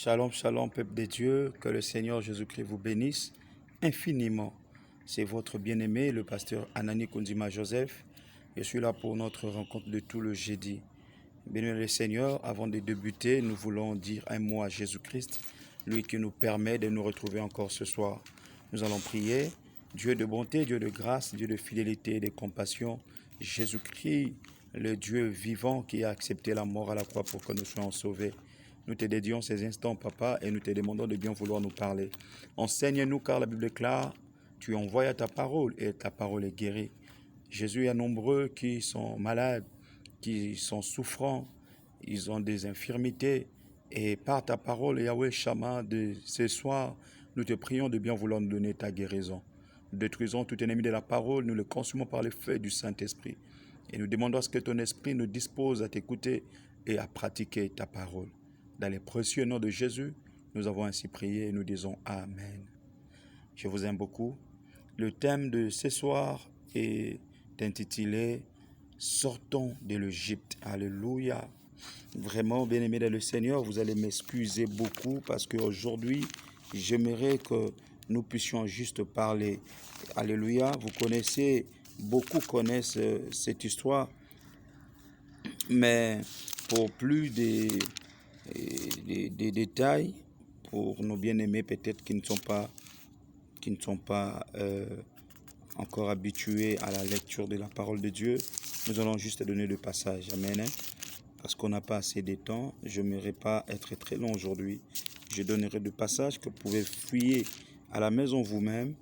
Shalom, shalom, peuple de Dieu, que le Seigneur Jésus-Christ vous bénisse infiniment. C'est votre bien-aimé, le pasteur Anani Kundima Joseph. Je suis là pour notre rencontre de tout le jeudi. Béni le Seigneur, avant de débuter, nous voulons dire un mot à Jésus-Christ, lui qui nous permet de nous retrouver encore ce soir. Nous allons prier. Dieu de bonté, Dieu de grâce, Dieu de fidélité et de compassion, Jésus-Christ, le Dieu vivant qui a accepté la mort à la croix pour que nous soyons sauvés. Nous te dédions ces instants, Papa, et nous te demandons de bien vouloir nous parler. Enseigne-nous, car la Bible est claire. Tu envoies ta parole et ta parole est guérie. Jésus, il y a nombreux qui sont malades, qui sont souffrants, ils ont des infirmités. Et par ta parole, Yahweh Shama, de ce soir, nous te prions de bien vouloir nous donner ta guérison. Nous détruisons tout ennemi de la parole, nous le consumons par le feu du Saint-Esprit. Et nous demandons à ce que ton esprit nous dispose à t'écouter et à pratiquer ta parole. Dans les précieux noms de Jésus, nous avons ainsi prié et nous disons Amen. Je vous aime beaucoup. Le thème de ce soir est intitulé « Sortons de l'Égypte ». Alléluia. Vraiment, bien-aimés dans le Seigneur, vous allez m'excuser beaucoup parce qu'aujourd'hui, j'aimerais que nous puissions juste parler. Alléluia. Vous connaissez, beaucoup connaissent cette histoire, mais pour plus des détails, pour nos bien-aimés peut-être qui ne sont pas encore habitués à la lecture de la parole de Dieu, nous allons juste donner le passage. Amen. Parce qu'on n'a pas assez de temps, je n'aimerais pas être très long aujourd'hui. Je donnerai le passage que vous pouvez fouiller à la maison vous-même,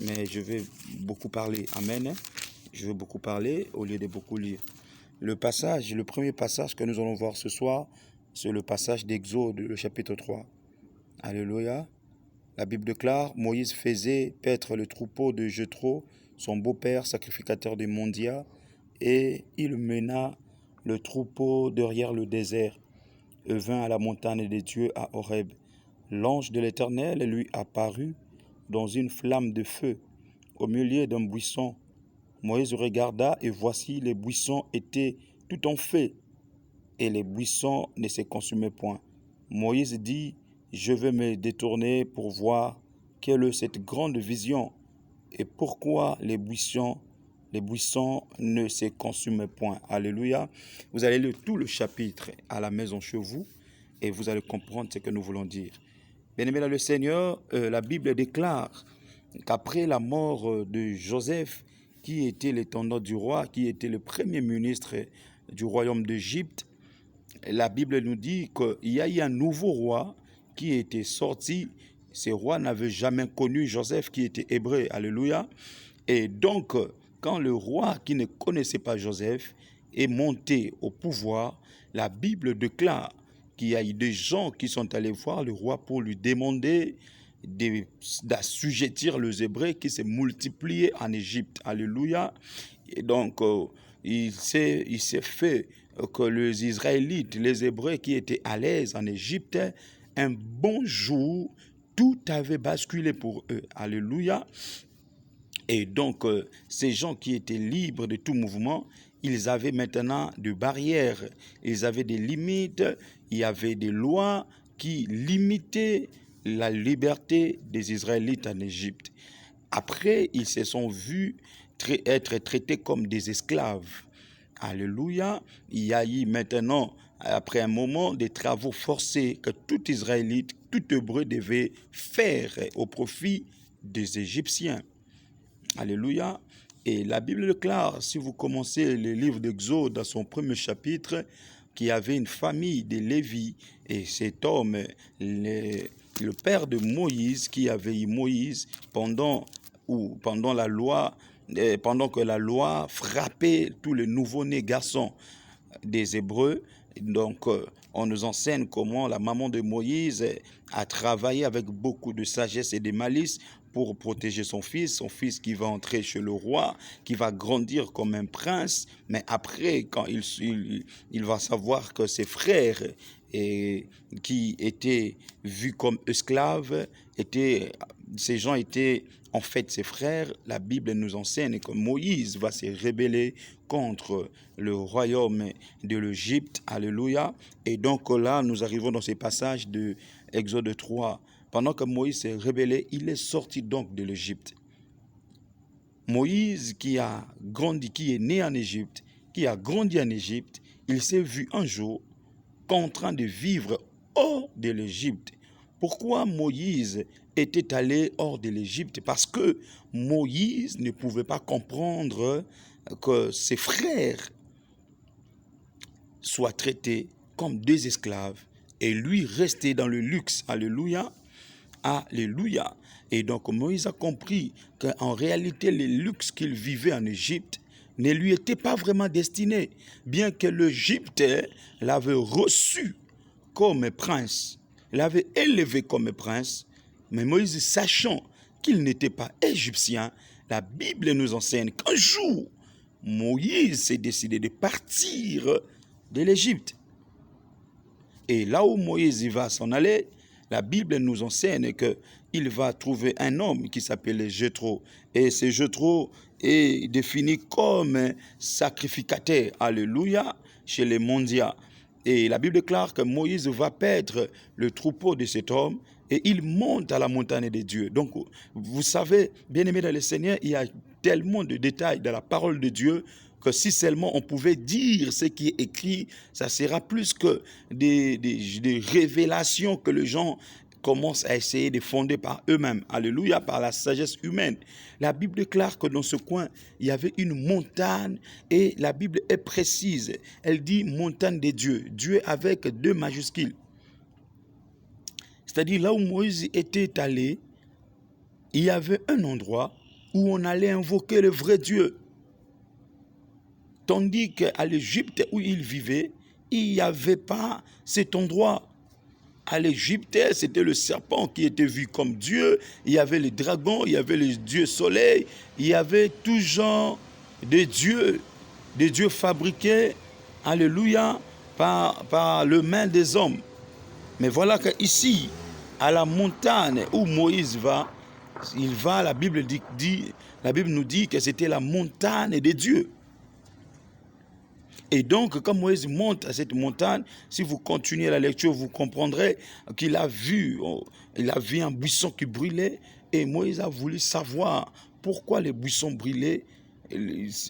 mais je vais beaucoup parler. Amen. Je vais beaucoup parler au lieu de beaucoup lire. Le premier passage que nous allons voir ce soir, c'est le passage d'Exode, le chapitre 3. Alléluia. La Bible déclare, Moïse faisait paître le troupeau de Jéthro, son beau-père, sacrificateur des mondias, et il mena le troupeau derrière le désert et vint à la montagne des dieux à Horeb. L'ange de l'Éternel lui apparut dans une flamme de feu au milieu d'un buisson. Moïse regarda et voici les buissons étaient tout en feu et les buissons ne se consumaient point. Moïse dit, je vais me détourner pour voir quelle est cette grande vision et pourquoi les buissons ne se consument point. Alléluia. Vous allez lire tout le chapitre à la maison chez vous et vous allez comprendre ce que nous voulons dire. Bien-aimés dans le Seigneur, la Bible déclare qu'après la mort de Joseph, qui était l'intendant du roi, qui était le premier ministre du royaume d'Égypte, la Bible nous dit qu'il y a eu un nouveau roi qui était sorti. Ce roi n'avait jamais connu Joseph qui était hébreu. Alléluia. Et donc, quand le roi qui ne connaissait pas Joseph est monté au pouvoir, la Bible déclare qu'il y a eu des gens qui sont allés voir le roi pour lui demander d'assujettir les Hébreux qui se multipliaient en Égypte. Alléluia. Et donc, il s'est fait que les Israélites, les Hébreux qui étaient à l'aise en Égypte, un bon jour, tout avait basculé pour eux. Alléluia. Et donc, ces gens qui étaient libres de tout mouvement, ils avaient maintenant des barrières, ils avaient des limites, il y avait des lois qui limitaient la liberté des Israélites en Égypte. Après, ils se sont vus être traités comme des esclaves. Alléluia. Il y a eu maintenant, après un moment, des travaux forcés que tout Israélite, tout Hébreu devait faire au profit des Égyptiens. Alléluia. Et la Bible déclare, si vous commencez le livre d'Exode dans son premier chapitre, qu'il y avait une famille de Lévi. Et cet homme, le père de Moïse, qui avait eu Moïse pendant la loi, pendant que la loi frappait tous les nouveau-nés garçons des Hébreux. Donc, on nous enseigne comment la maman de Moïse a travaillé avec beaucoup de sagesse et de malice pour protéger son fils qui va entrer chez le roi, qui va grandir comme un prince. Mais après, quand il va savoir que ses frères qui étaient vus comme esclaves étaient ces gens étaient en fait ses frères. La Bible nous enseigne que Moïse va se rebeller contre le royaume de l'Égypte. Alléluia. Et donc là, nous arrivons dans ces passages de Exode 3. Pendant que Moïse s'est rebellé, il est sorti donc de l'Égypte. Moïse qui a grandi, qui est né en Égypte, qui a grandi en Égypte, il s'est vu un jour contraint de vivre hors de l'Égypte. Pourquoi Moïse était allé hors de l'Égypte? Parce que Moïse ne pouvait pas comprendre que ses frères soient traités comme des esclaves et lui rester dans le luxe. Alléluia. Alléluia. Et donc Moïse a compris qu'en réalité, le luxe qu'il vivait en Égypte ne lui était pas vraiment destiné, bien que l'Égypte l'avait reçu comme prince, l'avait élevé comme prince. Mais Moïse, sachant qu'il n'était pas égyptien, la Bible nous enseigne qu'un jour, Moïse s'est décidé de partir de l'Égypte. Et là où Moïse va s'en aller, la Bible nous enseigne qu'il va trouver un homme qui s'appelle Jéthro. Et ce Jéthro est défini comme un sacrificateur, alléluia, chez les Mondias. Et la Bible déclare que Moïse va paître le troupeau de cet homme et il monte à la montagne de Dieu. Donc, vous savez, bien-aimés dans le Seigneur, il y a tellement de détails dans la parole de Dieu que si seulement on pouvait dire ce qui est écrit, ça sera plus que des révélations que les gens commencent à essayer de fonder par eux-mêmes. Alléluia, par la sagesse humaine. La Bible déclare que dans ce coin, il y avait une montagne et la Bible est précise. Elle dit montagne de Dieu. Dieu avec 2 majuscules. C'est-à-dire là où Moïse était allé, il y avait un endroit où on allait invoquer le vrai Dieu. Tandis qu'à l'Égypte où il vivait, il n'y avait pas cet endroit. À l'Égypte, c'était le serpent qui était vu comme Dieu. Il y avait les dragons, il y avait le Dieu soleil, il y avait tout genre de dieux fabriqués, alléluia, par le main des hommes. Mais voilà qu'ici, à la montagne où Moïse va, la Bible nous dit que c'était la montagne des dieux. Et donc, quand Moïse monte à cette montagne, si vous continuez la lecture, vous comprendrez qu'il a vu un buisson qui brûlait et Moïse a voulu savoir pourquoi les buissons brûlaient,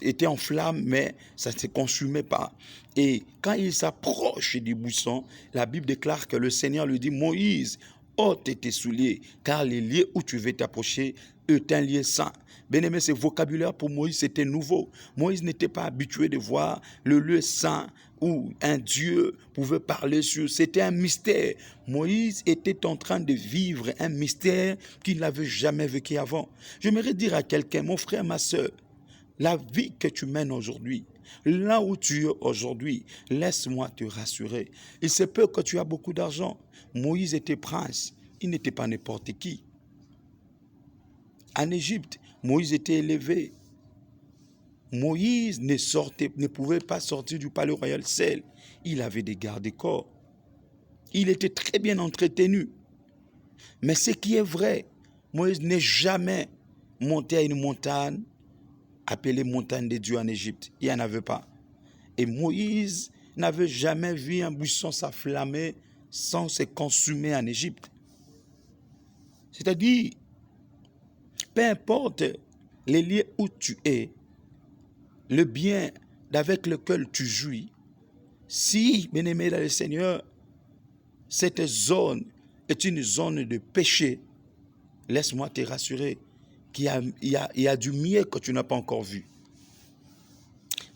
étaient en flammes, mais ça ne se consumait pas. Et quand il s'approche du buisson, la Bible déclare que le Seigneur lui dit, Moïse, ôte tes souliers, car les lieux où tu veux t'approcher est un lieu saint. Bien-aimé, ce vocabulaire pour Moïse, c'était nouveau. Moïse n'était pas habitué de voir le lieu saint où un Dieu pouvait parler sur. C'était un mystère. Moïse était en train de vivre un mystère qu'il n'avait jamais vécu avant. J'aimerais dire à quelqu'un, mon frère, ma soeur, la vie que tu mènes aujourd'hui, là où tu es aujourd'hui, laisse-moi te rassurer. Il se peut que tu as beaucoup d'argent. Moïse était prince. Il n'était pas n'importe qui. En Égypte, Moïse était élevé. Moïse ne pouvait pas sortir du palais royal seul. Il avait des gardes-corps. Il était très bien entretenu. Mais ce qui est vrai, Moïse n'est jamais monté à une montagne appelée montagne de Dieu en Égypte. Il n'y en avait pas. Et Moïse n'avait jamais vu un buisson s'enflammer sans se consumer en Égypte. C'est-à-dire, peu importe les lieux où tu es, le bien avec lequel tu jouis, si, bien-aimé dans le Seigneur, cette zone est une zone de péché, laisse-moi te rassurer qu'il y a du mieux que tu n'as pas encore vu.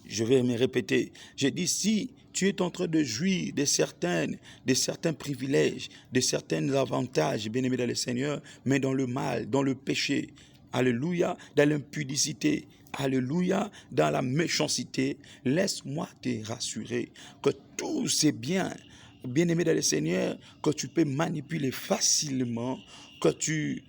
Je vais me répéter. Je dis, si tu es en train de jouir de certains privilèges, de certains avantages, bien-aimé dans le Seigneur, mais dans le mal, dans le péché, alléluia, dans l'impudicité, alléluia, dans la méchanceté, laisse-moi te rassurer que tous ces biens, bien-aimé dans le Seigneur, que tu peux manipuler facilement, que tu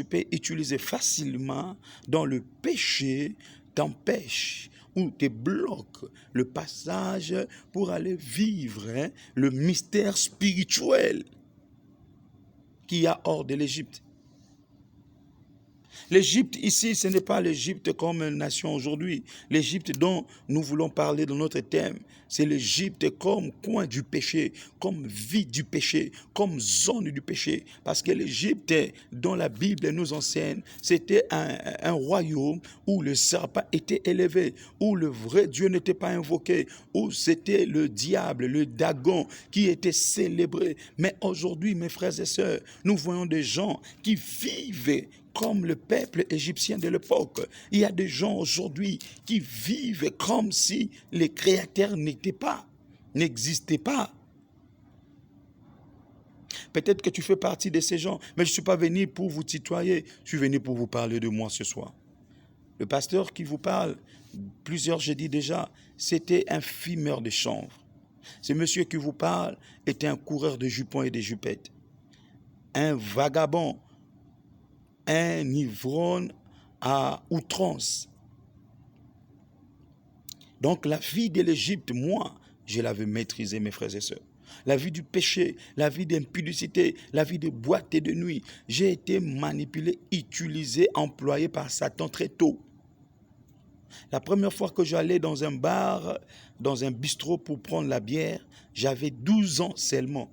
peux utiliser facilement dans le péché, t'empêche ou te bloque le passage pour aller vivre le mystère spirituel qu'il y a hors de l'Égypte. L'Égypte ici, ce n'est pas l'Égypte comme une nation aujourd'hui. L'Égypte dont nous voulons parler dans notre thème, c'est l'Égypte comme coin du péché, comme vie du péché, comme zone du péché. Parce que l'Égypte, dont la Bible nous enseigne, c'était un royaume où le serpent était élevé, où le vrai Dieu n'était pas invoqué, où c'était le diable, le Dagon qui était célébré. Mais aujourd'hui, mes frères et sœurs, nous voyons des gens qui vivent comme le peuple égyptien de l'époque. Il y a des gens aujourd'hui qui vivent comme si les créateurs n'existaient pas. Peut-être que tu fais partie de ces gens, mais je ne suis pas venu pour vous tutoyer, je suis venu pour vous parler de moi ce soir. Le pasteur qui vous parle, plusieurs j'ai dit déjà, c'était un fumeur de chanvre. Ce monsieur qui vous parle était un coureur de jupons et de jupettes. Un vagabond, un ivrogne à outrance. Donc la vie de l'Égypte, moi, je l'avais maîtrisée, mes frères et sœurs. La vie du péché, la vie d'impudicité, la vie de boîte et de nuit. J'ai été manipulé, utilisé, employé par Satan très tôt. La première fois que j'allais dans un bar, dans un bistrot pour prendre la bière, j'avais 12 ans seulement.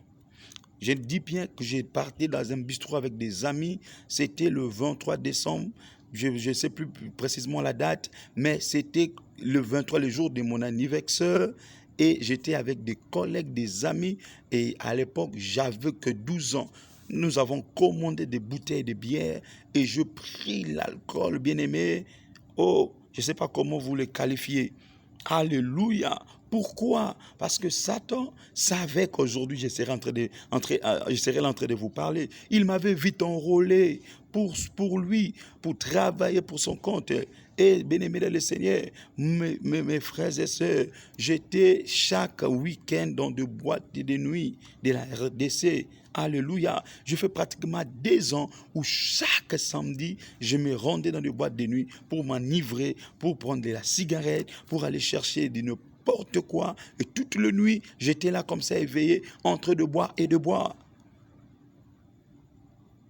Je dis bien que j'ai parti dans un bistrot avec des amis. C'était le 23 décembre. Je ne sais plus précisément la date, mais c'était le 23, le jour de mon anniversaire. Et j'étais avec des collègues, des amis. Et à l'époque, j'avais que 12 ans. Nous avons commandé des bouteilles de bière et je pris l'alcool, bien aimé. Oh, je ne sais pas comment vous le qualifiez. Alléluia. Pourquoi? Parce que Satan savait qu'aujourd'hui je serais en train de vous parler. Il m'avait vite enrôlé pour lui, pour travailler pour son compte. Et bien-aimé le Seigneur, mes frères et sœurs, j'étais chaque week-end dans des boîtes de nuit de la RDC. Alléluia. Je fais pratiquement 2 ans où chaque samedi, je me rendais dans des boîtes de nuit pour m'enivrer, pour prendre de la cigarette, pour aller chercher de n'importe quoi. Et toute la nuit, j'étais là comme ça éveillé, en train de boire et de boire.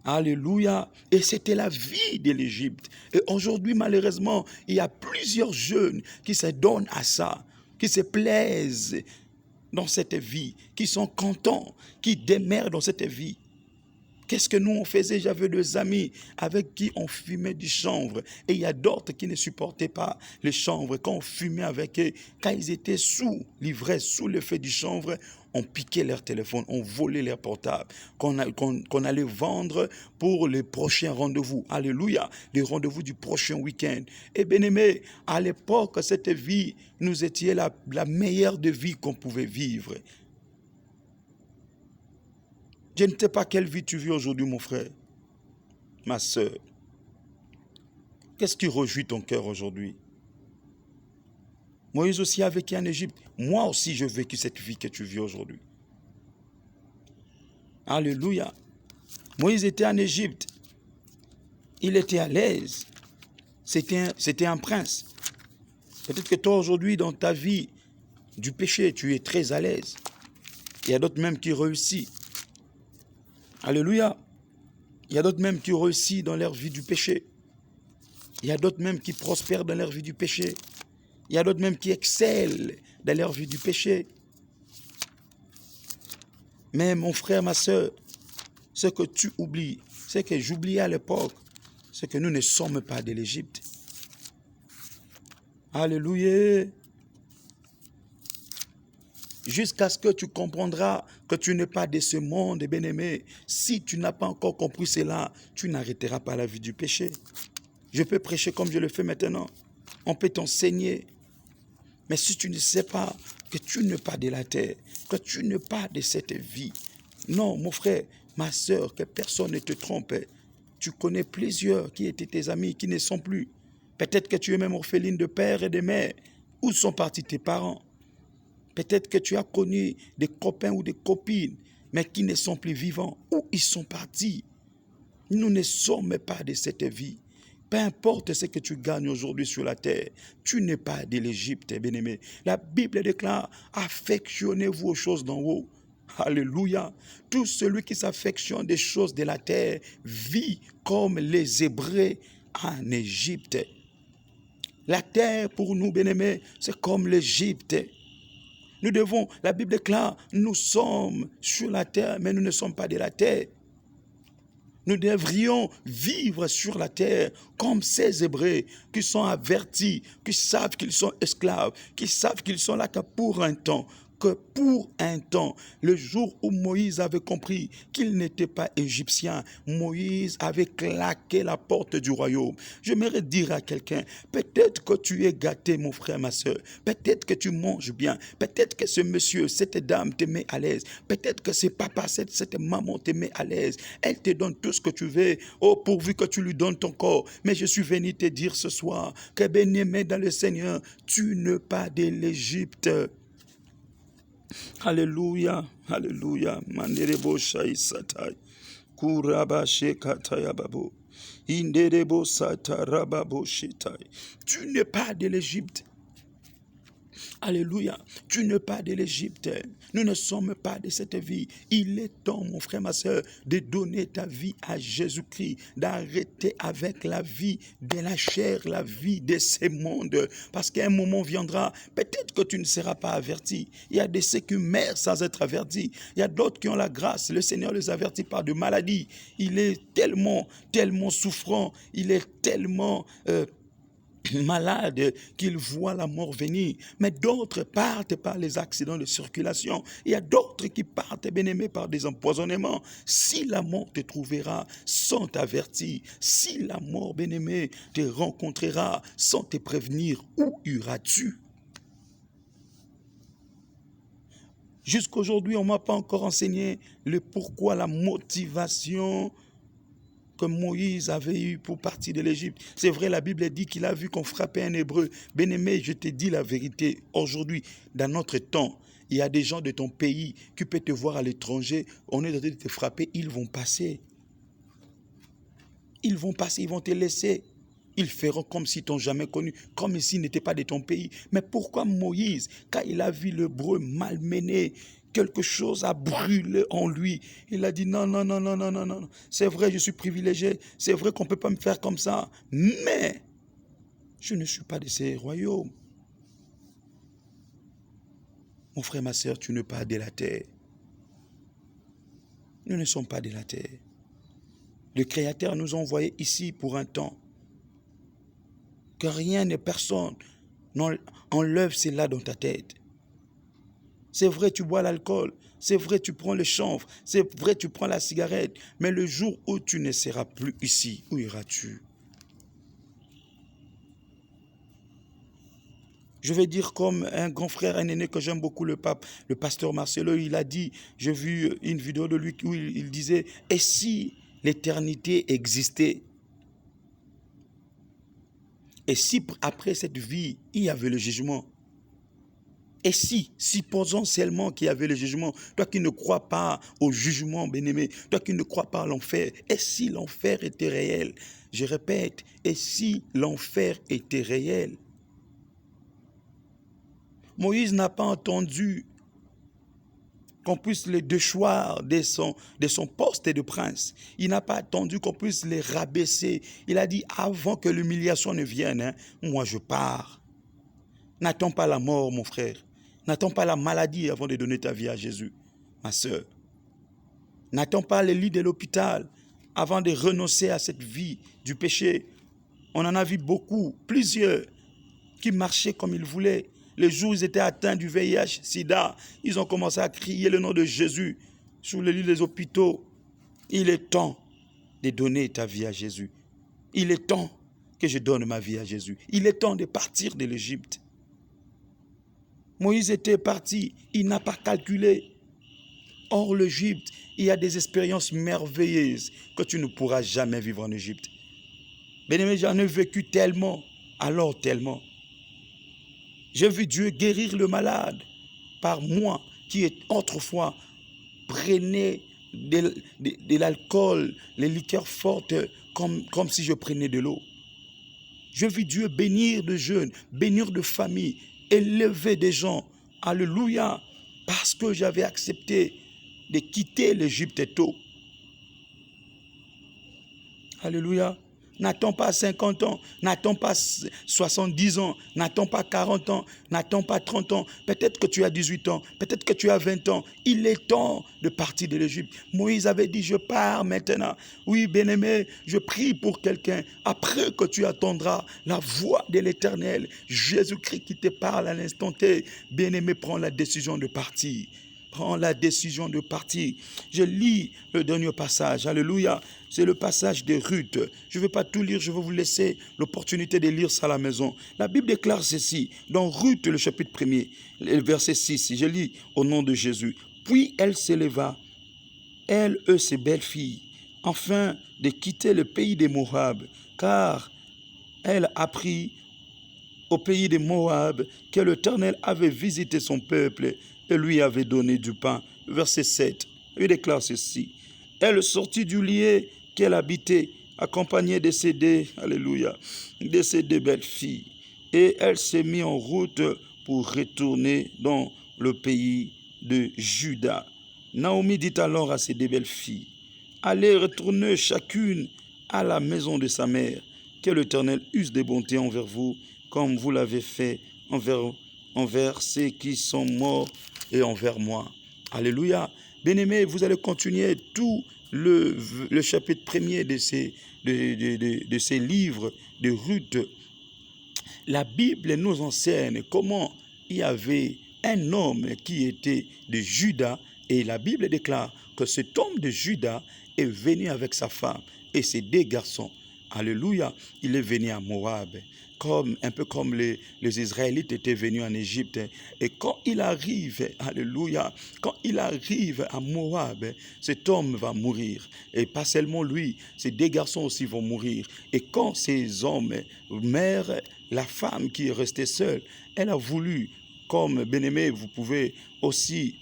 Alléluia. Et c'était la vie de l'Égypte. Et aujourd'hui, malheureusement, il y a plusieurs jeunes qui se donnent à ça, qui se plaisent dans cette vie, qui sont contents, qui demeurent dans cette vie. Qu'est-ce que nous on faisait? J'avais 2 amis avec qui on fumait du chanvre. Et il y a d'autres qui ne supportaient pas le chanvre. Quand on fumait avec eux, quand ils étaient sous l'ivresse, sous l'effet du chanvre, on piquait leur téléphone, on volait leur portable, qu'on allait vendre pour les prochains rendez-vous. Alléluia, les rendez-vous du prochain week-end. Et bien aimé, à l'époque, cette vie nous était la meilleure de vie qu'on pouvait vivre. Je ne sais pas quelle vie tu vis aujourd'hui, mon frère, ma soeur. Qu'est-ce qui réjouit ton cœur aujourd'hui? Moïse aussi a vécu en Égypte. Moi aussi, j'ai vécu cette vie que tu vis aujourd'hui. Alléluia. Moïse était en Égypte. Il était à l'aise. C'était un prince. Peut-être que toi, aujourd'hui, dans ta vie du péché, tu es très à l'aise. Il y a d'autres même qui réussissent. Alléluia. Il y a d'autres même qui réussissent dans leur vie du péché. Il y a d'autres même qui prospèrent dans leur vie du péché. Il y a d'autres même qui excellent dans leur vie du péché. Mais mon frère, ma soeur, ce que tu oublies, ce que j'oubliais à l'époque, c'est que nous ne sommes pas de l'Égypte. Alléluia. Jusqu'à ce que tu comprendras que tu n'es pas de ce monde, bien-aimé. Si tu n'as pas encore compris cela, tu n'arrêteras pas la vie du péché. Je peux prêcher comme je le fais maintenant. On peut t'enseigner. Mais si tu ne sais pas que tu n'es pas de la terre, que tu n'es pas de cette vie, non, mon frère, ma soeur, que personne ne te trompe. Tu connais plusieurs qui étaient tes amis, qui ne sont plus. Peut-être que tu es même orpheline de père et de mère. Où sont partis tes parents? Peut-être que tu as connu des copains ou des copines, mais qui ne sont plus vivants. Où ils sont partis? Nous ne sommes pas de cette vie. Peu importe ce que tu gagnes aujourd'hui sur la terre, tu n'es pas de l'Égypte, bien-aimé. La Bible déclare, affectionnez-vous aux choses d'en haut. Alléluia. Tout celui qui s'affectionne des choses de la terre vit comme les Hébreux en Égypte. La terre pour nous, bien-aimés, c'est comme l'Égypte. Nous devons, la Bible est claire, nous sommes sur la terre, mais nous ne sommes pas de la terre. Nous devrions vivre sur la terre comme ces Hébreux qui sont avertis, qui savent qu'ils sont esclaves, qui savent qu'ils sont là que pour un temps. Le jour où Moïse avait compris qu'il n'était pas égyptien, Moïse avait claqué la porte du royaume. J'aimerais dire à quelqu'un, peut-être que tu es gâté, mon frère, ma soeur, peut-être que tu manges bien, peut-être que ce monsieur, cette dame te met à l'aise, peut-être que ce papa, cette maman te met à l'aise, elle te donne tout ce que tu veux, oh, pourvu que tu lui donnes ton corps. Mais je suis venu te dire ce soir que, bien-aimé dans le Seigneur, tu n'es pas de l'Égypte. Alléluia, alléluia. Manderebo shaisatai. Kuraba shekataya babo. Inderebo satarababo shitai. Tu n'es pas de l'Égypte. Alléluia. Tu n'es pas de l'Égypte. Nous ne sommes pas de cette vie. Il est temps, mon frère, ma soeur, de donner ta vie à Jésus-Christ, d'arrêter avec la vie de la chair, la vie de ce monde. Parce qu'un moment viendra, peut-être que tu ne seras pas averti. Il y a des ceux qui meurent sans être avertis. Il y a d'autres qui ont la grâce. Le Seigneur les avertit par de maladies. Il est tellement souffrant. Il est tellement malade qu'ils voient la mort venir. Mais d'autres partent par les accidents de circulation. Il y a d'autres qui partent, bien-aimés, par des empoisonnements. Si la mort te trouvera sans t'avertir, si la mort, bien-aimé, te rencontrera sans te prévenir, où iras-tu? Jusqu'aujourd'hui, on ne m'a pas encore enseigné le pourquoi, la motivation que Moïse avait eu pour partir de l'Égypte. C'est vrai, la Bible dit qu'il a vu qu'on frappait un Hébreu. Bien-aimé, je te dis la vérité. Aujourd'hui, dans notre temps, il y a des gens de ton pays qui peuvent te voir à l'étranger. On est en train de te frapper. Ils vont passer. Ils vont passer, ils vont te laisser. Ils feront comme s'ils t'ont jamais connu, comme s'ils n'étaient pas de ton pays. Mais pourquoi Moïse, quand il a vu l'Hébreu malmené, quelque chose a brûlé en lui. Il a dit non, non, non, non, non, non, non. C'est vrai, je suis privilégié. C'est vrai qu'on ne peut pas me faire comme ça. Mais je ne suis pas de ces royaumes. Mon frère, ma soeur, tu n'es pas de la terre. Nous ne sommes pas de la terre. Le Créateur nous a envoyés ici pour un temps. Que rien et personne n'enlève cela dans ta tête. C'est vrai, tu bois l'alcool. C'est vrai, tu prends le chanvre. C'est vrai, tu prends la cigarette. Mais le jour où tu ne seras plus ici, où iras-tu? Je vais dire comme un grand frère, un aîné que j'aime beaucoup, le pape, le pasteur Marcelo, il a dit, j'ai vu une vidéo de lui où il disait, et si l'éternité existait? Et si après cette vie, il y avait le jugement? Et si, supposons seulement qu'il y avait le jugement, toi qui ne crois pas au jugement, bien-aimé, toi qui ne crois pas à l'enfer, et si l'enfer était réel? Je répète, et si l'enfer était réel? Moïse n'a pas entendu qu'on puisse le déchoir de son poste de prince. Il n'a pas attendu qu'on puisse le rabaisser. Il a dit, avant que l'humiliation ne vienne, moi je pars. N'attends pas la mort, mon frère. N'attends pas la maladie avant de donner ta vie à Jésus, ma soeur. N'attends pas le lit de l'hôpital avant de renoncer à cette vie du péché. On en a vu beaucoup, plusieurs, qui marchaient comme ils voulaient. Le jour où ils étaient atteints du VIH, SIDA, ils ont commencé à crier le nom de Jésus sur le lit des hôpitaux. Il est temps de donner ta vie à Jésus. Il est temps que je donne ma vie à Jésus. Il est temps de partir de l'Égypte. Moïse était parti, il n'a pas calculé. Hors l'Égypte, il y a des expériences merveilleuses que tu ne pourras jamais vivre en Égypte. Bien-aimé, j'en ai vécu tellement, alors tellement. J'ai vu Dieu guérir le malade par moi qui autrefois prenais de l'alcool, les liqueurs fortes, comme si je prenais de l'eau. J'ai vu Dieu bénir de jeunes, bénir de familles, élever des gens. Alléluia. Parce que j'avais accepté de quitter l'Égypte tôt. Alléluia. N'attends pas 50 ans, n'attends pas 70 ans, n'attends pas 40 ans, n'attends pas 30 ans. Peut-être que tu as 18 ans, peut-être que tu as 20 ans. Il est temps de partir de l'Égypte. Moïse avait dit, je pars maintenant. Oui, bien-aimé, je prie pour quelqu'un. Après que tu attendras la voix de l'Éternel, Jésus-Christ qui te parle à l'instant T, bien-aimé, prends la décision de partir. Prends la décision de partir. Je lis le dernier passage. Alléluia. C'est le passage de Ruth. Je ne vais pas tout lire, je vais vous laisser l'opportunité de lire ça à la maison. La Bible déclare ceci, dans Ruth, le chapitre 1er, le verset 6. Je lis au nom de Jésus. Puis elle s'éleva, elle, ses belles filles, afin de quitter le pays des Moab, car elle apprit au pays de Moab que l'Éternel avait visité son peuple et lui avait donné du pain. Verset 7, il déclare ceci. Elle sortit du lieu qu'elle habitait, accompagnée de ses deux, alléluia, de ses deux belles filles. Et elle s'est mise en route pour retourner dans le pays de Juda. Naomi dit alors à ses deux belles filles, allez retourner chacune à la maison de sa mère, que l'Éternel use de bonté envers vous, comme vous l'avez fait envers ceux qui sont morts et envers moi. Alléluia. Bien-aimés, vous allez continuer tout le chapitre 1er de ces livres de Ruth. La Bible nous enseigne comment il y avait un homme qui était de Juda, et la Bible déclare que cet homme de Juda est venu avec sa femme et ses deux garçons. Alléluia, il est venu à Moab, un peu comme les Israélites étaient venus en Égypte. Et quand il arrive, alléluia, quand il arrive à Moab, cet homme va mourir. Et pas seulement lui, ses deux garçons aussi vont mourir. Et quand ces hommes meurent, la femme qui est restée seule, elle a voulu, comme bien-aimé, vous pouvez aussi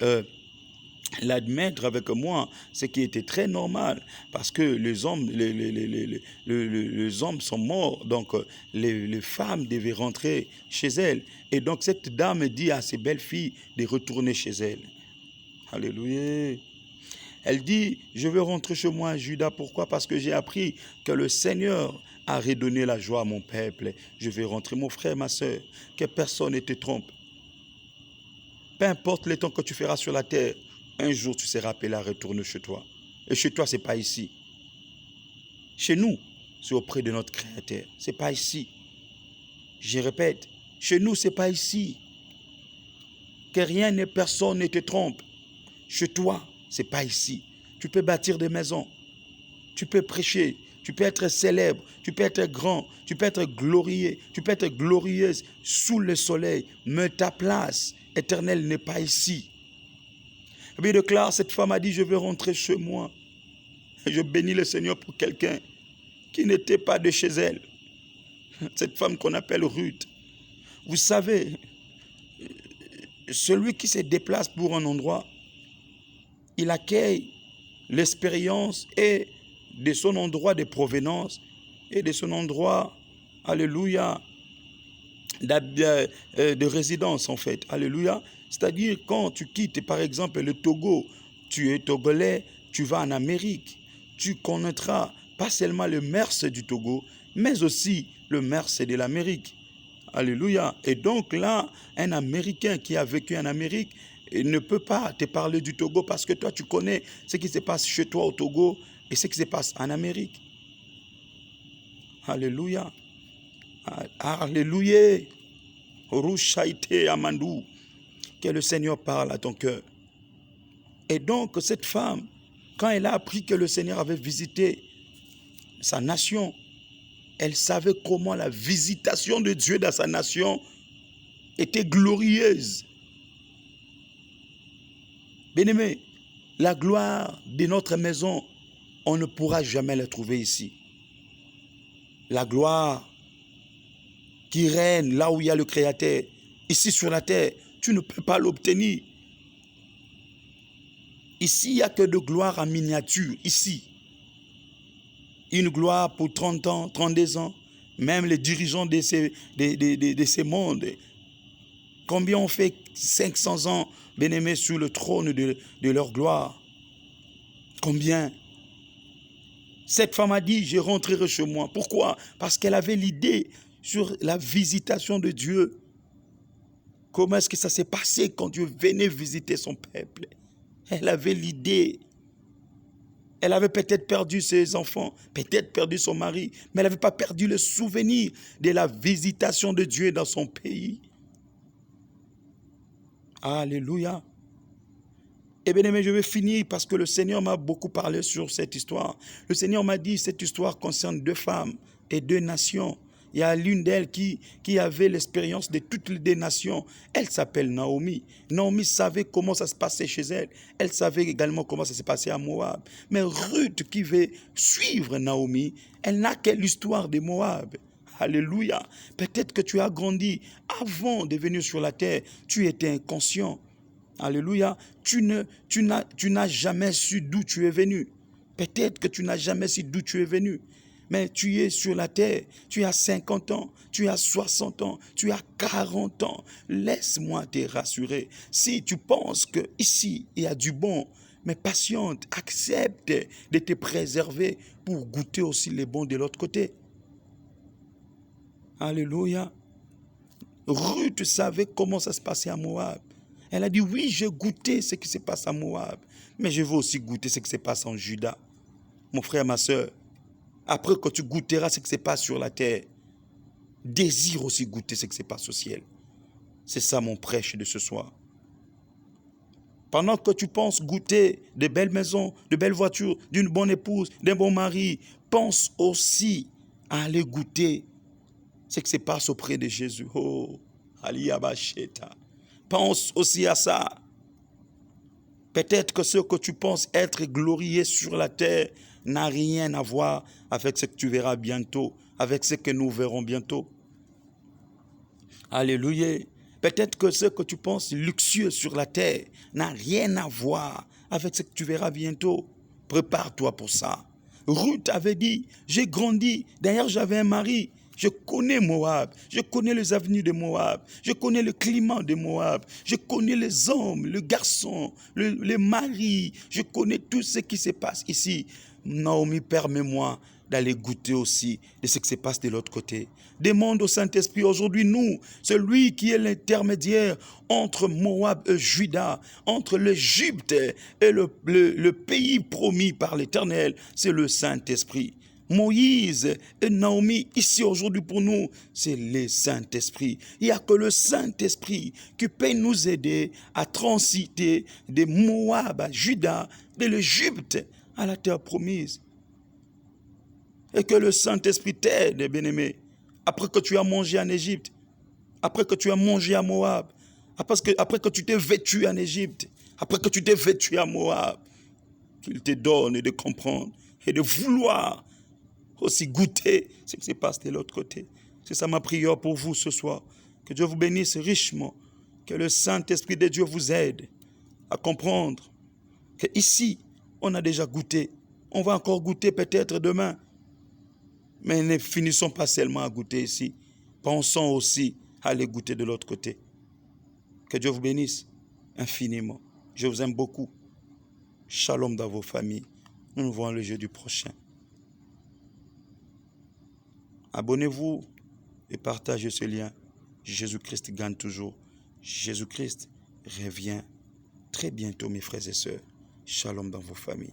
l'admettre avec moi, ce qui était très normal, parce que les hommes sont morts, donc les femmes devaient rentrer chez elles. Et donc cette dame dit à ses belles filles de retourner chez elles. Alléluia. Elle dit, je veux rentrer chez moi à Juda. Pourquoi? Parce que j'ai appris que le Seigneur a redonné la joie à mon peuple. Je vais rentrer, mon frère, ma soeur, que personne ne te trompe. Peu importe le temps que tu feras sur la terre, un jour, tu seras appelé à retourner chez toi. Et chez toi, ce n'est pas ici. Chez nous, c'est auprès de notre Créateur. Ce n'est pas ici. Je répète, chez nous, ce n'est pas ici. Que rien et personne ne te trompe. Chez toi, ce n'est pas ici. Tu peux bâtir des maisons. Tu peux prêcher. Tu peux être célèbre. Tu peux être grand. Tu peux être glorieux. Tu peux être glorieuse sous le soleil. Mais ta place éternelle n'est pas ici. Et puis il déclare, cette femme a dit, je vais rentrer chez moi. Et je bénis le Seigneur pour quelqu'un qui n'était pas de chez elle. Cette femme qu'on appelle Ruth. Vous savez, celui qui se déplace pour un endroit, il accueille l'expérience et de son endroit de provenance et de son endroit, alléluia, de résidence en fait. Alléluia. C'est-à-dire quand tu quittes par exemple le Togo, tu es togolais, tu vas en Amérique, tu connaîtras pas seulement le merce du Togo, mais aussi le merce de l'Amérique. Alléluia. Et donc là, un Américain qui a vécu en Amérique ne peut pas te parler du Togo parce que toi tu connais ce qui se passe chez toi au Togo et ce qui se passe en Amérique. Alléluia. Alléluia. Rushaite Amandou. Que le Seigneur parle à ton cœur. Et donc, cette femme, quand elle a appris que le Seigneur avait visité sa nation, elle savait comment la visitation de Dieu dans sa nation était glorieuse. Bien-aimé, la gloire de notre maison, on ne pourra jamais la trouver ici. La gloire qui règne là où il y a le Créateur, ici sur la terre, tu ne peux pas l'obtenir. Ici, il n'y a que de gloire en miniature, ici. Une gloire pour 30 ans, 32 ans, même les dirigeants de ces mondes. Combien ont fait 500 ans, bien-aimés, sur le trône de leur gloire? Combien? Cette femme a dit, je rentrerai chez moi. Pourquoi? Parce qu'elle avait l'idée sur la visitation de Dieu. Comment est-ce que ça s'est passé quand Dieu venait visiter son peuple? Elle avait l'idée. Elle avait peut-être perdu ses enfants, peut-être perdu son mari, mais elle n'avait pas perdu le souvenir de la visitation de Dieu dans son pays. Alléluia. Eh bien, je vais finir parce que le Seigneur m'a beaucoup parlé sur cette histoire. Le Seigneur m'a dit que cette histoire concerne 2 femmes et 2 nations. Il y a l'une d'elles qui avait l'expérience de toutes les 2 nations. Elle s'appelle Naomi. Naomi savait comment ça se passait chez elle. Elle savait également comment ça s'est passé à Moab. Mais Ruth qui veut suivre Naomi, elle n'a que l'histoire de Moab. Alléluia. Peut-être que tu as grandi avant de venir sur la terre. Tu étais inconscient. Alléluia. Tu n'as jamais su d'où tu es venu. Peut-être que tu n'as jamais su d'où tu es venu. Mais tu es sur la terre, tu as 50 ans, tu as 60 ans, tu as 40 ans. Laisse-moi te rassurer. Si tu penses qu'ici, il y a du bon, mais patiente, accepte de te préserver pour goûter aussi les bons de l'autre côté. Alléluia. Ruth savait comment ça se passait à Moab. Elle a dit, oui, j'ai goûté ce qui se passe à Moab, mais je veux aussi goûter ce qui se passe en Juda. Mon frère, ma soeur, après que tu goûteras ce qui se passe sur la terre, désire aussi goûter ce qui se passe au ciel. C'est ça mon prêche de ce soir. Pendant que tu penses goûter de belles maisons, de belles voitures, d'une bonne épouse, d'un bon mari, pense aussi à aller goûter ce qui se passe auprès de Jésus. Oh, Aliyabasheta. Pense aussi à ça. Peut-être que ce que tu penses être glorieux sur la terre n'a rien à voir avec ce que tu verras bientôt, avec ce que nous verrons bientôt. Alléluia. Peut-être que ce que tu penses luxueux sur la terre n'a rien à voir avec ce que tu verras bientôt. Prépare-toi pour ça. Ruth avait dit, j'ai grandi, d'ailleurs j'avais un mari. Je connais Moab, je connais les avenues de Moab, je connais le climat de Moab, je connais les hommes, les garçons, les maris, je connais tout ce qui se passe ici. Naomi, permets-moi d'aller goûter aussi de ce qui se passe de l'autre côté. Demande au Saint-Esprit aujourd'hui, nous, celui qui est l'intermédiaire entre Moab et Juda, entre l'Égypte et le pays promis par l'Éternel, c'est le Saint-Esprit. Moïse et Naomi, ici aujourd'hui pour nous, c'est le Saint-Esprit. Il n'y a que le Saint-Esprit qui peut nous aider à transiter de Moab à Juda, de l'Égypte à la terre promise. Et que le Saint-Esprit t'aide, bien-aimé, après que tu as mangé en Égypte, après que tu as mangé à Moab, après que tu t'es vêtu en Égypte, après que tu t'es vêtu à Moab, qu'il te donne de comprendre et de vouloir aussi goûter ce qui se passe de l'autre côté. C'est ça ma prière pour vous ce soir. Que Dieu vous bénisse richement. Que le Saint-Esprit de Dieu vous aide à comprendre qu'ici, on a déjà goûté. On va encore goûter peut-être demain. Mais ne finissons pas seulement à goûter ici. Pensons aussi à aller goûter de l'autre côté. Que Dieu vous bénisse infiniment. Je vous aime beaucoup. Shalom dans vos familles. Nous nous voyons le jeudi prochain. Abonnez-vous et partagez ce lien. Jésus-Christ gagne toujours. Jésus-Christ revient très bientôt, mes frères et sœurs. Shalom dans vos familles.